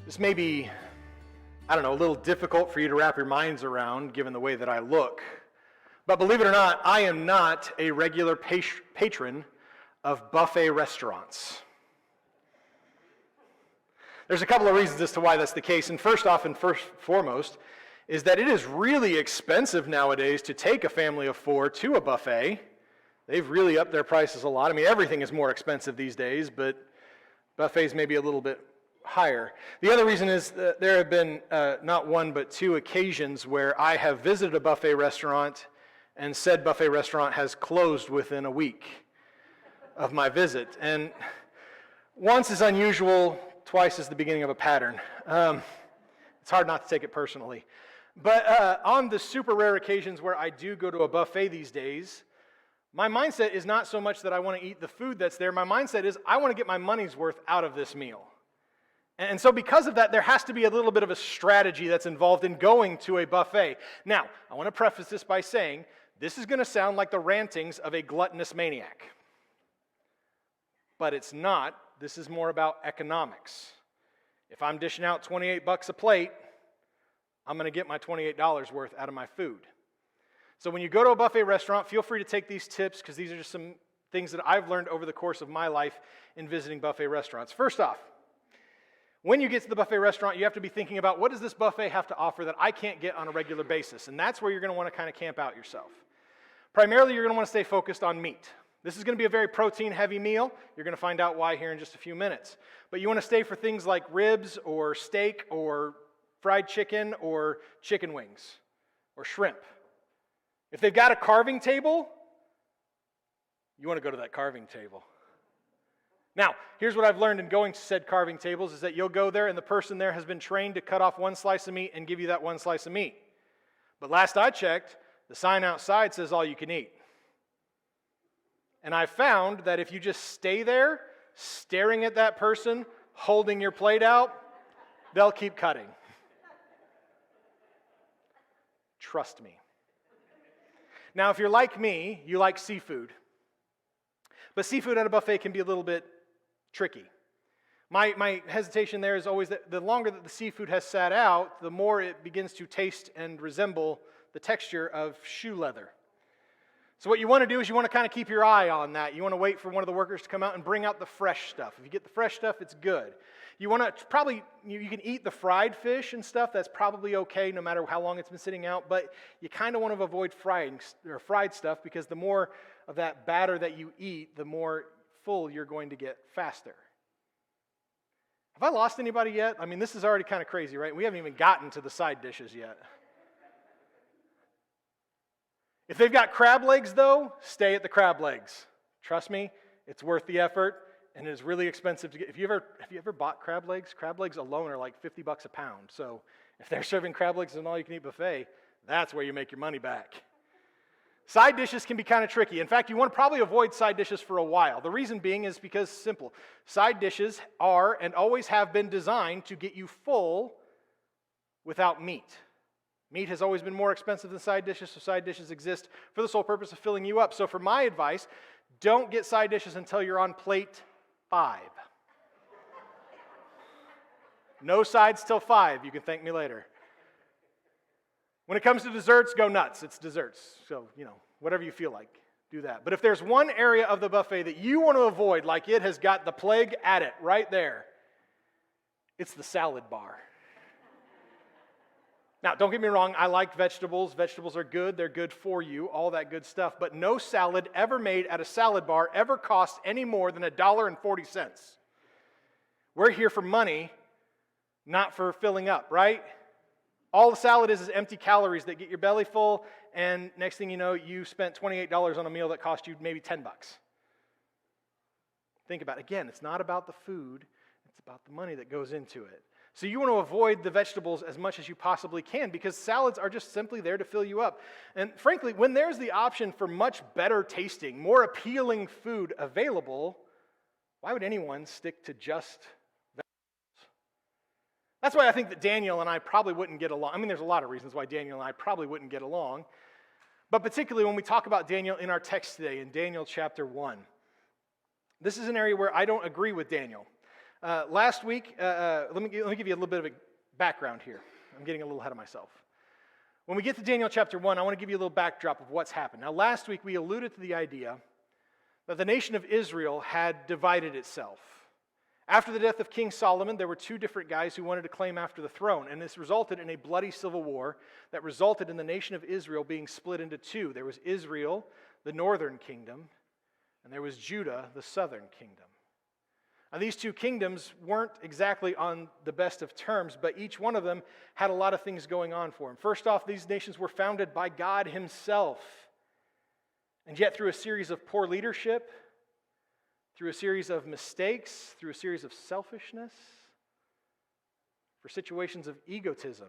This may be, I don't know, a little difficult for you to wrap your minds around given the way that I look. But believe it or not, I am not a regular patron of buffet restaurants. There's a couple of reasons as to why that's the case. And first off and foremost is that it is really expensive nowadays to take a family of four to a buffet. They've really upped their prices a lot. I mean, everything is more expensive these days, but buffets may be a little bit higher. The other reason is that there have been not one but two occasions where I have visited a buffet restaurant and said buffet restaurant has closed within a week of my visit. And once is unusual, twice is the beginning of a pattern. It's hard not to take it personally. But on the super rare occasions where I do go to a buffet these days, my mindset is not so much that I want to eat the food that's there. My mindset is I want to get my money's worth out of this meal. And so because of that, there has to be a little bit of a strategy that's involved in going to a buffet. Now, I want to preface this by saying this is going to sound like the rantings of a gluttonous maniac. But it's not. This is more about economics. If I'm dishing out $28 a plate, I'm going to get my $28 worth out of my food. So when you go to a buffet restaurant, feel free to take these tips because these are just some things that I've learned over the course of my life in visiting buffet restaurants. First off, when you get to the buffet restaurant, you have to be thinking about what does this buffet have to offer that I can't get on a regular basis? And that's where you're going to want to kind of camp out yourself. Primarily, you're going to want to stay focused on meat. This is going to be a very protein-heavy meal. You're going to find out why here in just a few minutes. But you want to stay for things like ribs or steak or fried chicken or chicken wings or shrimp. If they've got a carving table, you want to go to that carving table. Now, here's what I've learned in going to said carving tables is that you'll go there and the person there has been trained to cut off one slice of meat and give you that one slice of meat. But last I checked, the sign outside says all you can eat. And I found that if you just stay there, staring at that person, holding your plate out, they'll keep cutting. Trust me. Now, if you're like me, you like seafood. But seafood at a buffet can be a little bit tricky. My hesitation there is always that the longer that the seafood has sat out, the more it begins to taste and resemble the texture of shoe leather. So what you want to do is you want to kind of keep your eye on that. You want to wait for one of the workers to come out and bring out the fresh stuff. If you get the fresh stuff, it's good. You want to probably, you can eat the fried fish and stuff. That's probably okay no matter how long it's been sitting out. But you kind of want to avoid fried stuff because the more of that batter that you eat, the more full you're going to get faster. Have I lost anybody yet? I mean, this is already kind of crazy, right? We haven't even gotten to the side dishes yet. If they've got crab legs, though, stay at the crab legs. Trust me, it's worth the effort, and it is really expensive to get. Have you ever bought crab legs? Crab legs alone are like $50 a pound. So if they're serving crab legs in an all-you-can-eat buffet, that's where you make your money back. Side dishes can be kind of tricky. In fact, you want to probably avoid side dishes for a while. The reason being is because simple. Side dishes are and always have been designed to get you full without meat. Meat has always been more expensive than side dishes, so side dishes exist for the sole purpose of filling you up. So for my advice, don't get side dishes until you're on plate 5. No sides till 5. You can thank me later. When it comes to desserts, go nuts. It's desserts. So, whatever you feel like, do that. But if there's one area of the buffet that you want to avoid, like it has got the plague at it right there, it's the salad bar. Now, don't get me wrong, I like vegetables. Vegetables are good. They're good for you, all that good stuff. But no salad ever made at a salad bar ever costs any more than $1.40. We're here for money, not for filling up, right? All the salad is empty calories that get your belly full, and next thing you know, you spent $28 on a meal that cost you maybe $10. Think about it. Again, it's not about the food, it's about the money that goes into it. So you want to avoid the vegetables as much as you possibly can because salads are just simply there to fill you up. And frankly, when there's the option for much better tasting, more appealing food available, why would anyone stick to just vegetables? That's why I think that Daniel and I probably wouldn't get along. I mean, there's a lot of reasons why Daniel and I probably wouldn't get along. But particularly when we talk about Daniel in our text today, in Daniel chapter 1. This is an area where I don't agree with Daniel. Last week, let me give you a little bit of a background here. I'm getting a little ahead of myself. When we get to Daniel chapter 1, I want to give you a little backdrop of what's happened. Now, last week we alluded to the idea that the nation of Israel had divided itself. After the death of King Solomon, there were two different guys who wanted to claim after the throne, and this resulted in a bloody civil war that resulted in the nation of Israel being split into two. There was Israel, the northern kingdom, and there was Judah, the southern kingdom. Now, these two kingdoms weren't exactly on the best of terms, but each one of them had a lot of things going on for them. First off, these nations were founded by God himself. And yet, through a series of poor leadership, through a series of mistakes, through a series of selfishness, for situations of egotism,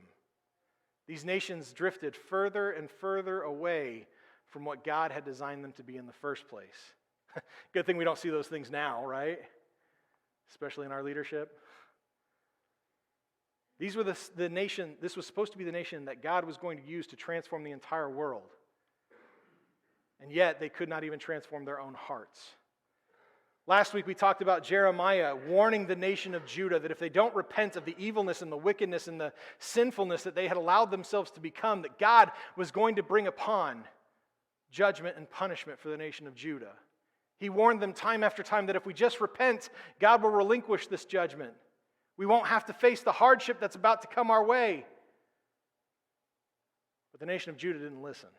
these nations drifted further and further away from what God had designed them to be in the first place. Good thing we don't see those things now, right? Especially in our leadership. These were the nation, this was supposed to be the nation that God was going to use to transform the entire world. And yet, they could not even transform their own hearts. Last week, we talked about Jeremiah warning the nation of Judah that if they don't repent of the evilness and the wickedness and the sinfulness that they had allowed themselves to become, that God was going to bring upon judgment and punishment for the nation of Judah. He warned them time after time that if we just repent, God will relinquish this judgment. We won't have to face the hardship that's about to come our way. But the nation of Judah didn't listen.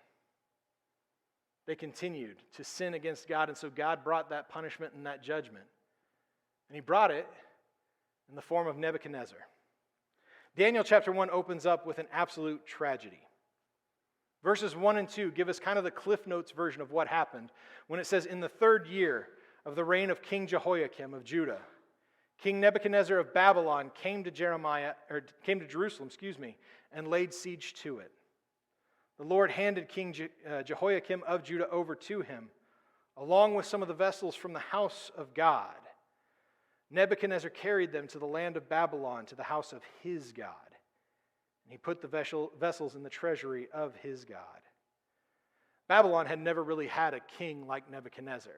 They continued to sin against God, and so God brought that punishment and that judgment. And he brought it in the form of Nebuchadnezzar. Daniel chapter 1 opens up with an absolute tragedy. Verses 1 and 2 give us kind of the Cliff Notes version of what happened when it says, in the 3rd year of the reign of King Jehoiakim of Judah, King Nebuchadnezzar of Babylon came to Jerusalem, and laid siege to it. The Lord handed King Jehoiakim of Judah over to him, along with some of the vessels from the house of God. Nebuchadnezzar carried them to the land of Babylon, to the house of his God. And he put the vessels in the treasury of his God. Babylon had never really had a king like Nebuchadnezzar.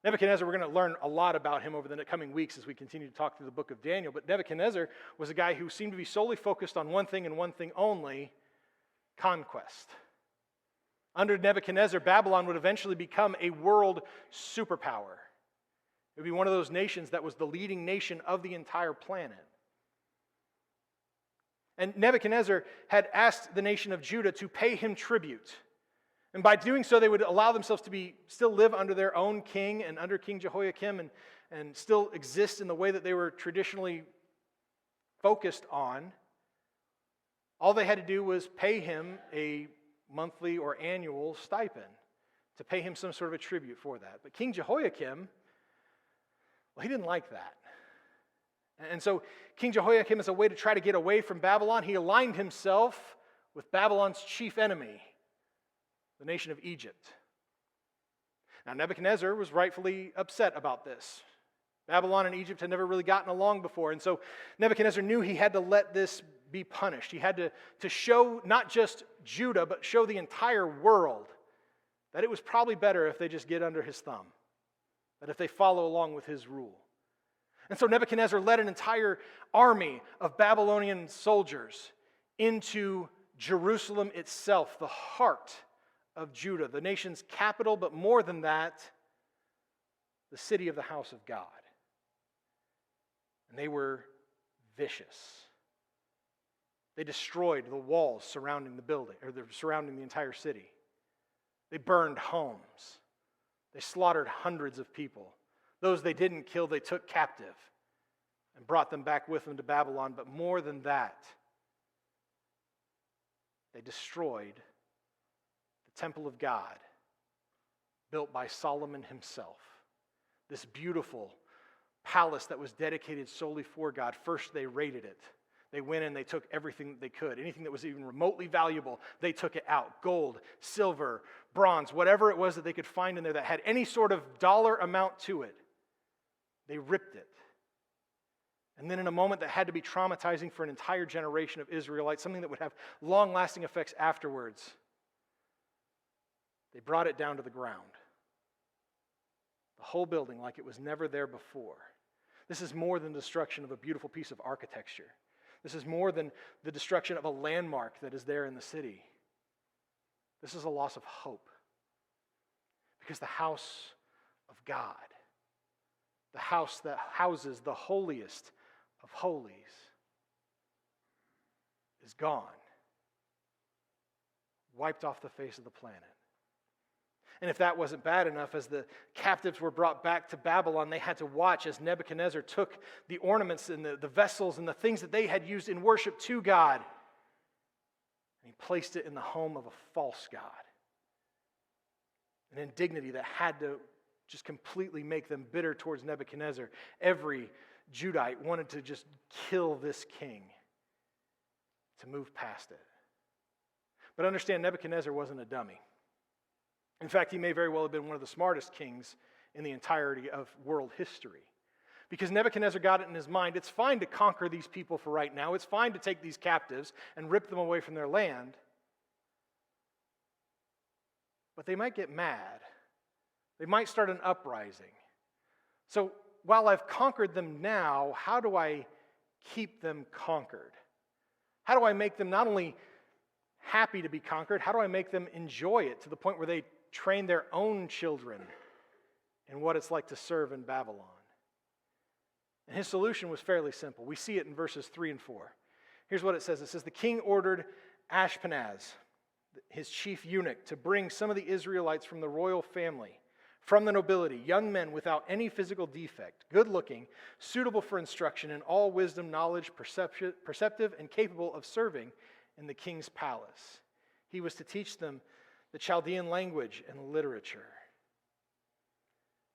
Nebuchadnezzar, we're going to learn a lot about him over the coming weeks as we continue to talk through the book of Daniel. But Nebuchadnezzar was a guy who seemed to be solely focused on one thing and one thing only: conquest. Under Nebuchadnezzar, Babylon would eventually become a world superpower. It would be one of those nations that was the leading nation of the entire planet. And Nebuchadnezzar had asked the nation of Judah to pay him tribute. And by doing so, they would allow themselves to still live under their own king and under King Jehoiakim and still exist in the way that they were traditionally focused on. All they had to do was pay him a monthly or annual stipend, to pay him some sort of a tribute for that. But King Jehoiakim, well, he didn't like that. And so King Jehoiakim, as a way to try to get away from Babylon, he aligned himself with Babylon's chief enemy, the nation of Egypt. Now, Nebuchadnezzar was rightfully upset about this. Babylon and Egypt had never really gotten along before, and so Nebuchadnezzar knew he had to let this be punished. He had to show not just Judah, but show the entire world that it was probably better if they just get under his thumb, that if they follow along with his rule. And so Nebuchadnezzar led an entire army of Babylonian soldiers into Jerusalem itself, the heart of Judah, the nation's capital, but more than that, the city of the house of God. And they were vicious. They destroyed the walls surrounding the building, or surrounding the entire city. They burned homes. They slaughtered hundreds of people. Those they didn't kill, they took captive and brought them back with them to Babylon. But more than that, they destroyed the temple of God built by Solomon himself. This beautiful palace that was dedicated solely for God. First, they raided it. They went in, they took everything that they could. Anything that was even remotely valuable, they took it out. Gold, silver, bronze, whatever it was that they could find in there that had any sort of dollar amount to it, they ripped it. And then in a moment that had to be traumatizing for an entire generation of Israelites, something that would have long-lasting effects afterwards, they brought it down to the ground. The whole building like it was never there before. This is more than the destruction of a beautiful piece of architecture. This is more than the destruction of a landmark that is there in the city. This is a loss of hope. Because the house of God, the house that houses the holiest of holies, is gone. Wiped off the face of the planet. And if that wasn't bad enough, as the captives were brought back to Babylon, they had to watch as Nebuchadnezzar took the ornaments and the vessels and the things that they had used in worship to God, and he placed it in the home of a false god. An indignity that had to just completely make them bitter towards Nebuchadnezzar. Every Judite wanted to just kill this king, to move past it. But understand, Nebuchadnezzar wasn't a dummy. In fact, he may very well have been one of the smartest kings in the entirety of world history. Because Nebuchadnezzar got it in his mind, it's fine to conquer these people for right now. It's fine to take these captives and rip them away from their land. But they might get mad. They might start an uprising. So while I've conquered them now, how do I keep them conquered? How do I make them not only happy to be conquered, how do I make them enjoy it to the point where they train their own children in what it's like to serve in Babylon? And his solution was fairly simple. We see it in verses 3 and 4. Here's what it says. It says, the king ordered Ashpenaz, his chief eunuch, to bring some of the Israelites from the royal family, from the nobility, young men without any physical defect, good-looking, suitable for instruction in all wisdom, knowledge, perceptive, and capable of serving in the king's palace. He was to teach them the Chaldean language and literature.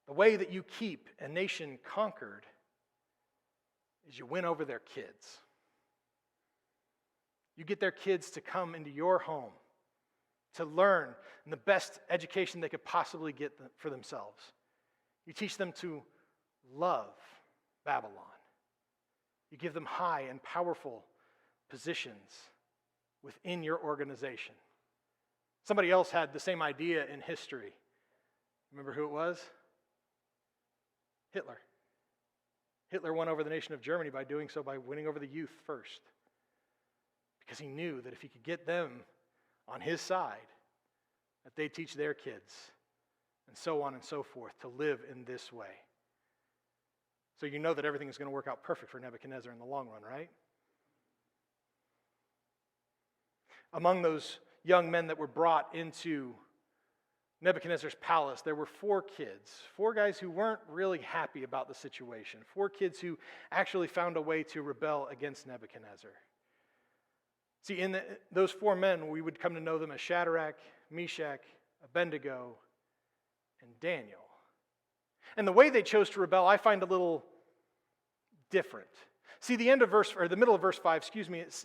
The way that you keep a nation conquered is you win over their kids. You get their kids to come into your home to learn the best education they could possibly get for themselves. You teach them to love Babylon. You give them high and powerful positions within your organization. Somebody else had the same idea in history. Remember who it was? Hitler. Hitler won over the nation of Germany by doing so by winning over the youth first. Because he knew that if he could get them on his side, that they'd teach their kids, and so on and so forth, to live in this way. So you know that everything is going to work out perfect for Nebuchadnezzar in the long run, right? Among those young men that were brought into Nebuchadnezzar's palace, there were 4 kids, 4 guys who weren't really happy about the situation, 4 kids who actually found a way to rebel against Nebuchadnezzar. See, in those 4 men, we would come to know them as Shadrach, Meshach, Abednego, and Daniel. And the way they chose to rebel, I find a little different. See, the middle of verse 5,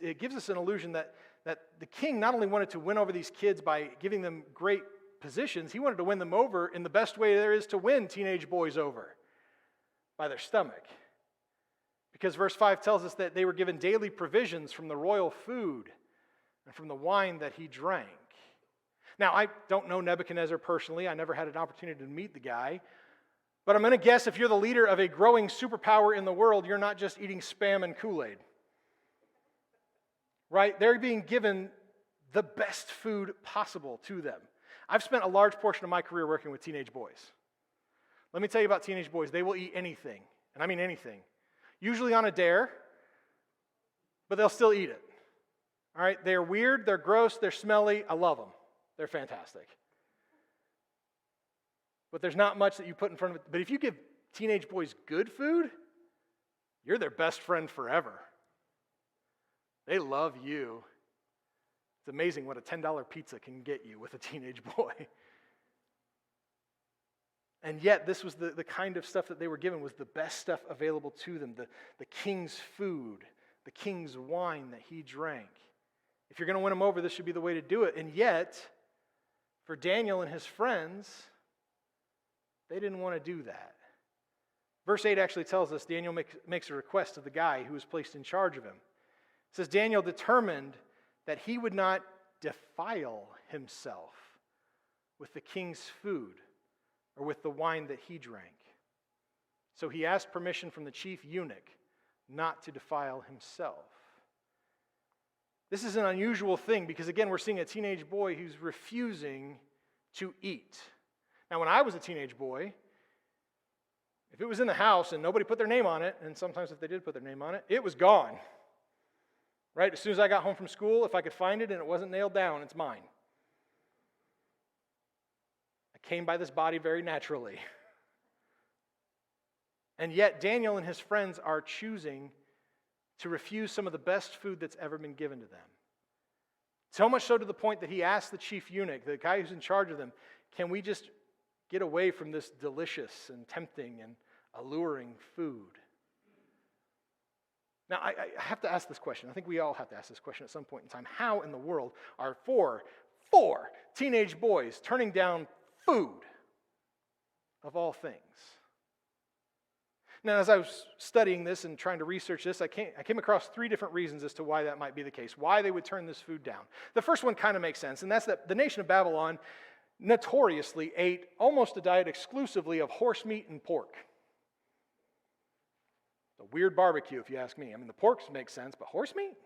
it gives us an illusion that the king not only wanted to win over these kids by giving them great positions, he wanted to win them over in the best way there is to win teenage boys over, by their stomach. Because verse 5 tells us that they were given daily provisions from the royal food and from the wine that he drank. Now, I don't know Nebuchadnezzar personally. I never had an opportunity to meet the guy. But I'm going to guess if you're the leader of a growing superpower in the world, you're not just eating Spam and Kool-Aid. Right? They're being given the best food possible to them. I've spent a large portion of my career working with teenage boys. Let me tell you about teenage boys. They will eat anything, and I mean anything. Usually on a dare, but they'll still eat it. All right? They're weird, they're gross, they're smelly. I love them. They're fantastic. But there's not much that you put in front of it. But if you give teenage boys good food, you're their best friend forever. They love you. It's amazing what a $10 pizza can get you with a teenage boy. And yet, this was the kind of stuff that they were given was the best stuff available to them, the king's food, the king's wine that he drank. If you're going to win them over, this should be the way to do it. And yet, for Daniel and his friends, they didn't want to do that. Verse 8 actually tells us Daniel makes a request of the guy who was placed in charge of him. It says, Daniel determined that he would not defile himself with the king's food or with the wine that he drank. So he asked permission from the chief eunuch not to defile himself. This is an unusual thing because, again, we're seeing a teenage boy who's refusing to eat. Now, when I was a teenage boy, if it was in the house and nobody put their name on it, and sometimes if they did put their name on it, it was gone. Right? As soon as I got home from school, if I could find it and it wasn't nailed down, it's mine. I came by this body very naturally. And yet, Daniel and his friends are choosing to refuse some of the best food that's ever been given to them. So much so to the point that he asked the chief eunuch, the guy who's in charge of them, can we just get away from this delicious and tempting and alluring food? Now, I have to ask this question. I think we all have to ask this question at some point in time. How in the world are four teenage boys turning down food of all things? Now, as I was studying this and trying to research this, I came across 3 different reasons as to why that might be the case, why they would turn this food down. The first one kind of makes sense, and that's that the nation of Babylon notoriously ate almost a diet exclusively of horse meat and pork. A weird barbecue, if you ask me. I mean, the pork makes sense, but horse meat?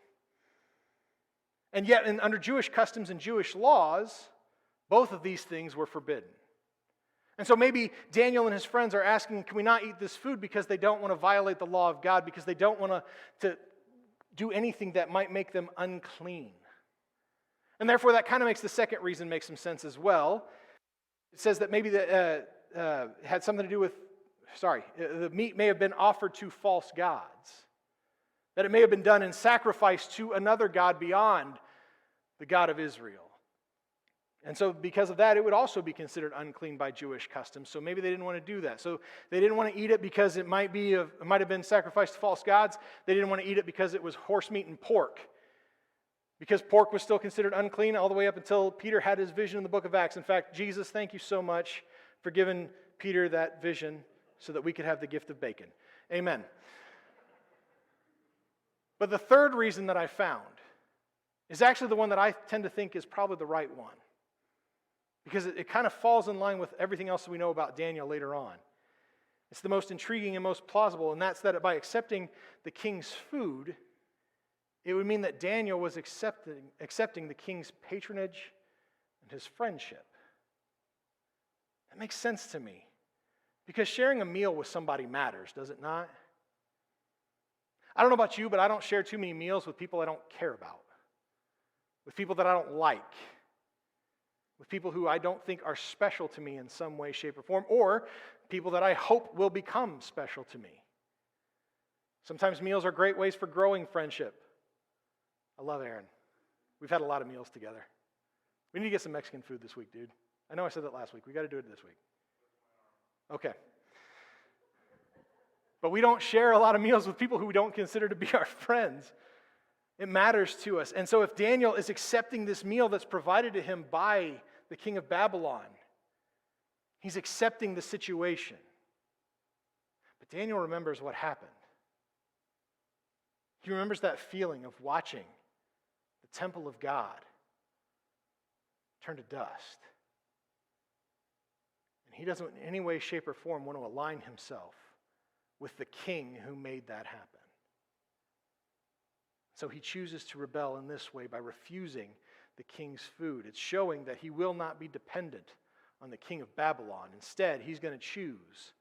And yet, under Jewish customs and Jewish laws, both of these things were forbidden. And so maybe Daniel and his friends are asking, can we not eat this food because they don't want to violate the law of God, because they don't want to do anything that might make them unclean. And therefore, that kind of makes the second reason make some sense as well. It says that maybe that had something to do with, the meat may have been offered to false gods. That it may have been done in sacrifice to another god beyond the God of Israel. And so because of that, it would also be considered unclean by Jewish customs. So maybe they didn't want to do that. So they didn't want to eat it because it might have been sacrificed to false gods. They didn't want to eat it because it was horse meat and pork. Because pork was still considered unclean all the way up until Peter had his vision in the book of Acts. In fact, Jesus, thank you so much for giving Peter that vision so that we could have the gift of bacon. Amen. But the third reason that I found is actually the one that I tend to think is probably the right one. Because it kind of falls in line with everything else that we know about Daniel later on. It's the most intriguing and most plausible, and that's that by accepting the king's food, it would mean that Daniel was accepting the king's patronage and his friendship. That makes sense to me. Because sharing a meal with somebody matters, does it not? I don't know about you, but I don't share too many meals with people I don't care about. With people that I don't like. With people who I don't think are special to me in some way, shape, or form, or people that I hope will become special to me. Sometimes meals are great ways for growing friendship. I love Aaron. We've had a lot of meals together. We need to get some Mexican food this week, dude. I know I said that last week. We got to do it this week. Okay. But we don't share a lot of meals with people who we don't consider to be our friends. It matters to us. And so if Daniel is accepting this meal that's provided to him by the king of Babylon, he's accepting the situation. But Daniel remembers what happened. He remembers that feeling of watching the temple of God turn to dust. And he doesn't in any way, shape, or form want to align himself with the king who made that happen. So he chooses to rebel in this way by refusing the king's food. It's showing that he will not be dependent on the king of Babylon. Instead, he's going to choose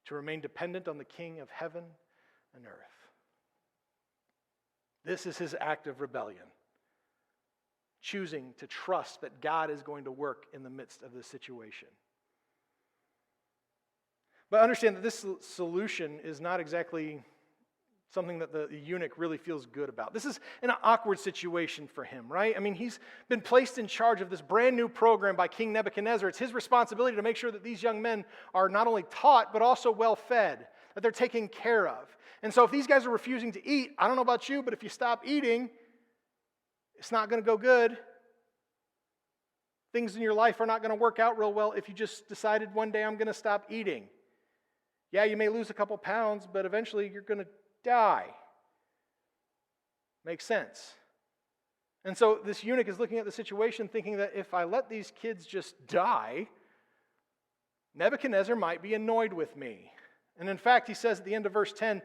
to remain dependent on the king of heaven and earth. This is his act of rebellion. Choosing to trust that God is going to work in the midst of this situation. But understand that this solution is not exactly something that the eunuch really feels good about. This is an awkward situation for him, right? I mean, he's been placed in charge of this brand new program by King Nebuchadnezzar. It's his responsibility to make sure that these young men are not only taught, but also well fed, that they're taken care of. And so if these guys are refusing to eat, I don't know about you, but if you stop eating, it's not going to go good. Things in your life are not going to work out real well if you just decided one day I'm going to stop eating. Yeah, you may lose a couple pounds, but eventually you're going to die. Makes sense. And so this eunuch is looking at the situation thinking that if I let these kids just die, Nebuchadnezzar might be annoyed with me. And in fact, he says at the end of verse 10,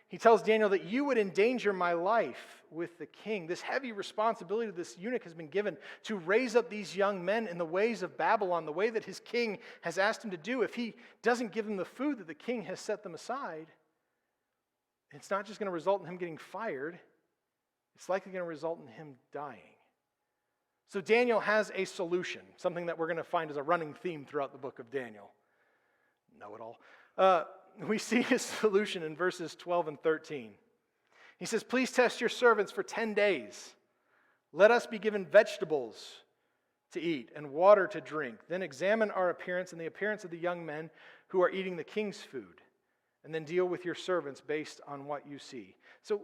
he tells Daniel that you would endanger my life with the king. This heavy responsibility this eunuch has been given to raise up these young men in the ways of Babylon, the way that his king has asked him to do. If he doesn't give them the food that the king has set them aside, it's not just going to result in him getting fired, it's likely going to result in him dying. So Daniel has a solution, something that we're going to find as a running theme throughout the book of Daniel. Know it all. We see his solution in verses 12 and 13. He says, please test your servants for 10 days. Let us be given vegetables to eat and water to drink. Then examine our appearance and the appearance of the young men who are eating the king's food. And then deal with your servants based on what you see. So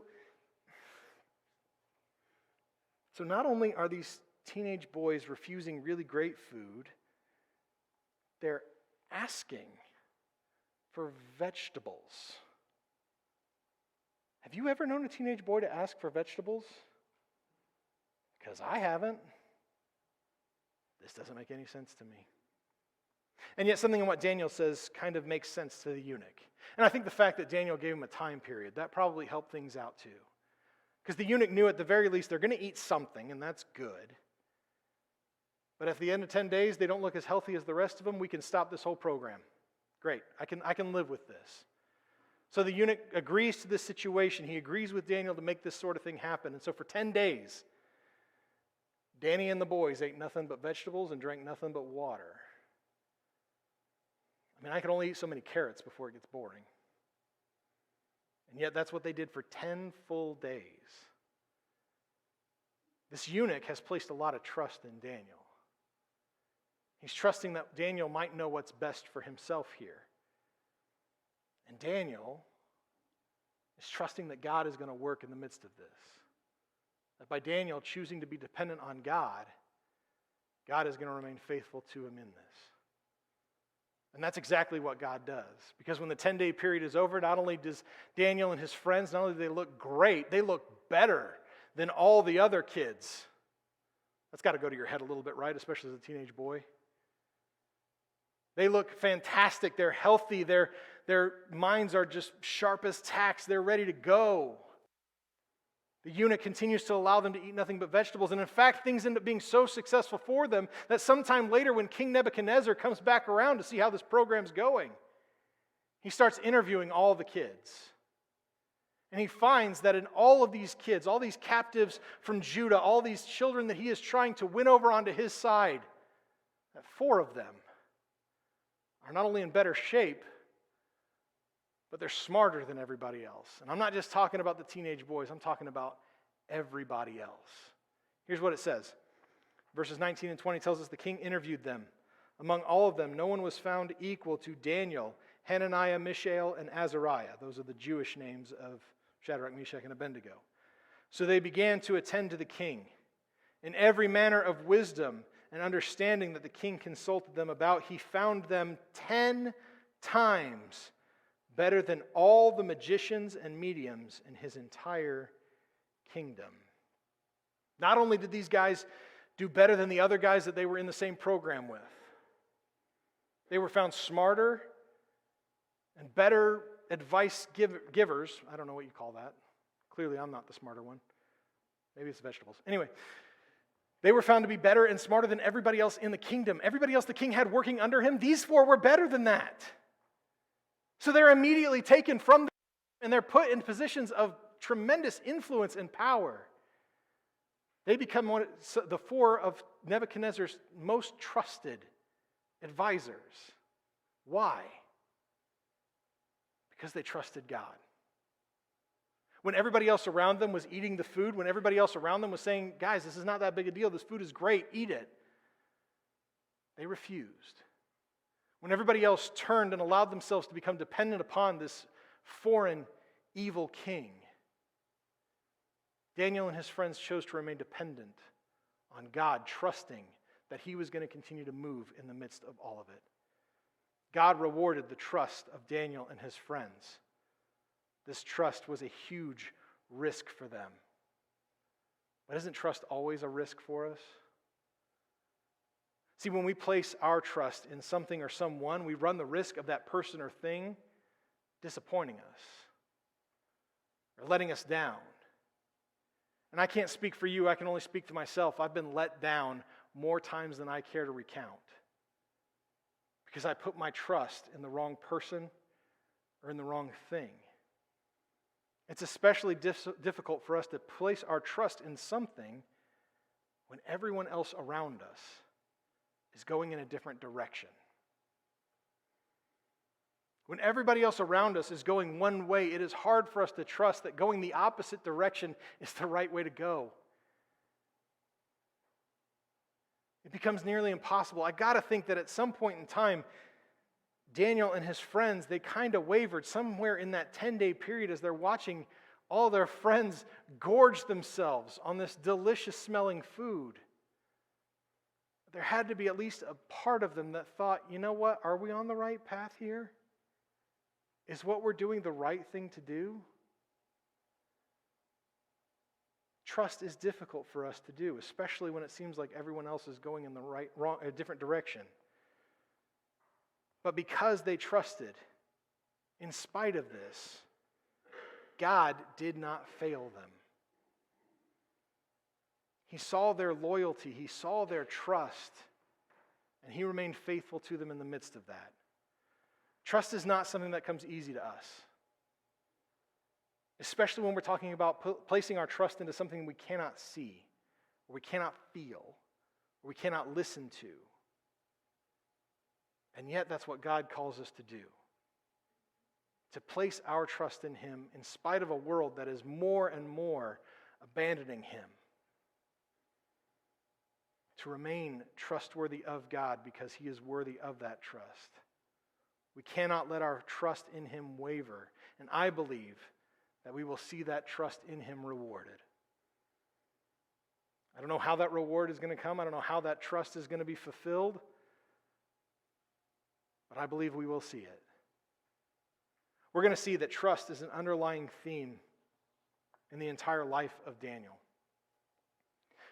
not only are these teenage boys refusing really great food, they're asking for vegetables. Have you ever known a teenage boy to ask for vegetables? Because I haven't. This doesn't make any sense to me. And yet something in what Daniel says kind of makes sense to the eunuch. And I think the fact that Daniel gave him a time period, that probably helped things out too. Because the eunuch knew at the very least they're going to eat something, and that's good. But at the end of 10 days, they don't look as healthy as the rest of them, we can stop this whole program. Great, I can live with this. So the eunuch agrees to this situation. He agrees with Daniel to make this sort of thing happen. And so for 10 days, Danny and the boys ate nothing but vegetables and drank nothing but water. I mean, I could only eat so many carrots before it gets boring. And yet that's what they did for 10 full days. This eunuch has placed a lot of trust in Daniel. He's trusting that Daniel might know what's best for himself here. And Daniel is trusting that God is going to work in the midst of this. That by Daniel choosing to be dependent on God, God is going to remain faithful to him in this. And that's exactly what God does. Because when the 10-day period is over, not only does Daniel and his friends, not only do they look great, they look better than all the other kids. That's got to go to your head a little bit, right? Especially as a teenage boy. They look fantastic. They're healthy. Their minds are just sharp as tacks. They're ready to go. The eunuch continues to allow them to eat nothing but vegetables. And in fact, things end up being so successful for them that sometime later when King Nebuchadnezzar comes back around to see how this program's going, he starts interviewing all the kids. And he finds that in all of these kids, all these captives from Judah, all these children that he is trying to win over onto his side, that 4 of them are not only in better shape, but they're smarter than everybody else. And I'm not just talking about the teenage boys, I'm talking about everybody else. Here's what it says. Verses 19 and 20 tells us the king interviewed them. Among all of them, no one was found equal to Daniel, Hananiah, Mishael, and Azariah. Those are the Jewish names of Shadrach, Meshach, and Abednego. So they began to attend to the king. In every manner of wisdom and understanding that the king consulted them about, he found them 10 times better than all the magicians and mediums in his entire kingdom. Not only did these guys do better than the other guys that they were in the same program with, they were found smarter and better advice givers. I don't know what you call that. Clearly, I'm not the smarter one. Maybe it's vegetables. Anyway, they were found to be better and smarter than everybody else in the kingdom. Everybody else the king had working under him, these 4 were better than that. So they're immediately taken from them and they're put in positions of tremendous influence and power. They become the 4 of Nebuchadnezzar's most trusted advisors. Why? Because they trusted God. When everybody else around them was eating the food, when everybody else around them was saying, guys, this is not that big a deal, this food is great, eat it, they refused. When everybody else turned and allowed themselves to become dependent upon this foreign, evil king, Daniel and his friends chose to remain dependent on God, trusting that he was going to continue to move in the midst of all of it. God rewarded the trust of Daniel and his friends. This trust was a huge risk for them. But isn't trust always a risk for us? See, when we place our trust in something or someone, we run the risk of that person or thing disappointing us or letting us down. And I can't speak for you, I can only speak to myself. I've been let down more times than I care to recount because I put my trust in the wrong person or in the wrong thing. It's especially difficult for us to place our trust in something when everyone else around us is going in a different direction. When everybody else around us is going one way, it is hard for us to trust that going the opposite direction is the right way to go. It becomes nearly impossible. I got to think that at some point in time, Daniel and his friends, they kind of wavered somewhere in that 10-day period as they're watching all their friends gorge themselves on this delicious smelling food. There had to be at least a part of them that thought, you know what, are we on the right path here? Is what we're doing the right thing to do? Trust is difficult for us to do, especially when it seems like everyone else is going in a different direction. But because they trusted, in spite of this, God did not fail them. He saw their loyalty, He saw their trust, and He remained faithful to them in the midst of that. Trust is not something that comes easy to us, especially when we're talking about placing our trust into something we cannot see, or we cannot feel, or we cannot listen to. And yet that's what God calls us to do. To place our trust in Him in spite of a world that is more and more abandoning Him. To remain trustworthy of God because He is worthy of that trust. We cannot let our trust in Him waver. And I believe that we will see that trust in Him rewarded. I don't know how that reward is going to come. I don't know how that trust is going to be fulfilled. But I believe we will see it. We're going to see that trust is an underlying theme in the entire life of Daniel.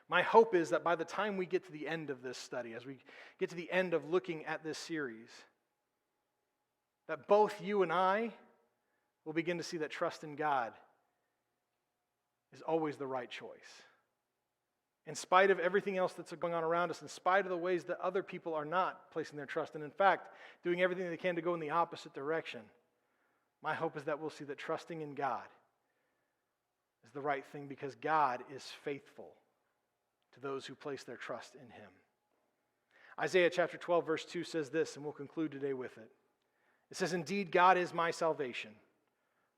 My hope is that by the time we get to the end of this study, as we get to the end of looking at this series, that both you and I will begin to see that trust in God is always the right choice. In spite of everything else that's going on around us, in spite of the ways that other people are not placing their trust, and in fact, doing everything they can to go in the opposite direction, my hope is that we'll see that trusting in God is the right thing because God is faithful to those who place their trust in Him. Isaiah chapter 12, verse 2 says this, and we'll conclude today with it. It says, "Indeed, God is my salvation.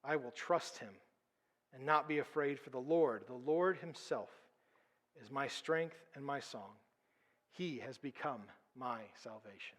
I will trust Him and not be afraid, for the Lord Himself, is my strength and my song. He has become my salvation."